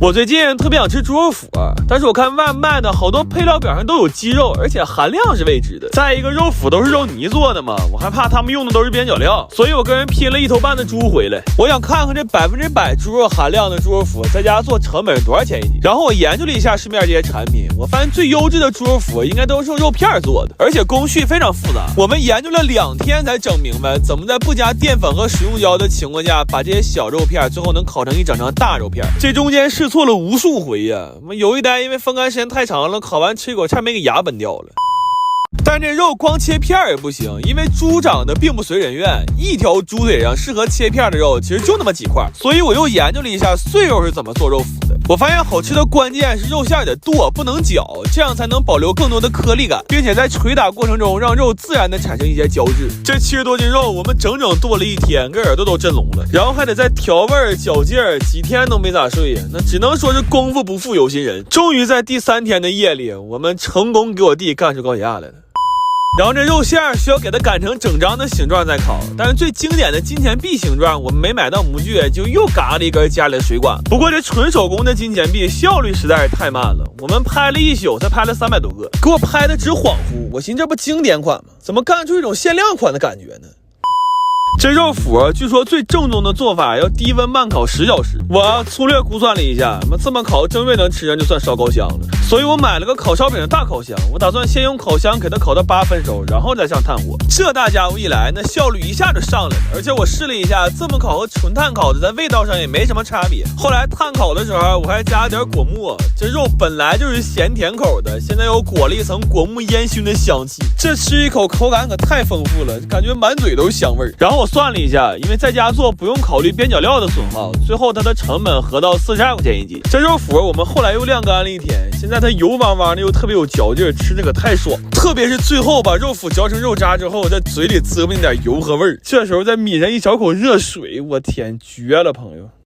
我最近特别想吃猪肉脯但是我看外卖的好多配料表上都有鸡肉，而且含量是未知的。再一个，肉脯都是肉泥做的嘛，我还怕他们用的都是边角料，所以我跟人拼了1头半的猪回来。我想看看这100%猪肉含量的猪肉脯在家做成本是多少钱一斤。然后我研究了一下市面这些产品，我发现最优质的猪肉脯应该都是用肉片做的，而且工序非常复杂。我们研究了2天才整明白怎么在不加淀粉和食用胶的情况下，把这些小肉片最后能烤成一整张大肉片。这中间试错了无数回呀，有一单因为风干时间太长了，烤完吃一口差点没给牙崩掉了。但这肉光切片也不行，因为猪长得并不随人愿，一条猪腿上适合切片的肉其实就那么几块，所以我又研究了一下碎肉是怎么做肉脯的。我发现好吃的关键是肉馅得剁，不能搅，这样才能保留更多的颗粒感，并且在捶打过程中让肉自然的产生一些胶质。这70多斤肉我们整整剁了1天，给耳朵都震聋了，然后还得再调味搅劲儿，几天都没咋睡呀，那只能说是功夫不负有心人。终于在第3天的夜里，我们成功给我弟干出高血压来了。然后这肉馅需要给它擀成整张的形状再烤，但是最经典的金钱币形状我们没买到模具，就又嘎了一根家里的水管。不过这纯手工的金钱币效率实在是太慢了，我们拍了1宿才拍了300多个，给我拍的直恍惚。我寻思这不经典款吗？怎么干出一种限量款的感觉呢？这肉脯据说最正宗的做法要低温慢烤10小时，我粗略估算了一下，这么烤真味能吃上就算烧高香了。所以我买了个烤烧饼的大烤箱，我打算先用烤箱给它烤到8分熟，然后再上炭火。这大家伙一来，那效率一下就上来了。而且我试了一下，这么烤和纯炭烤的在味道上也没什么差别。后来炭烤的时候我还加了点果木，这肉本来就是咸甜口的，现在又裹了一层果木烟熏的香气，这吃一口口感可太丰富了，感觉满嘴都是香味。然后我算了一下，因为在家做不用考虑边角料的损耗，最后它的成本合到42块钱一斤。这肉脯我们后来又晾干了1天，现在它油汪汪的又特别有嚼劲，吃这个太爽。特别是最后把肉脯嚼成肉渣之后，在嘴里嘬吧那点油和味儿，这时候再抿上一小口热水，我天，绝了朋友。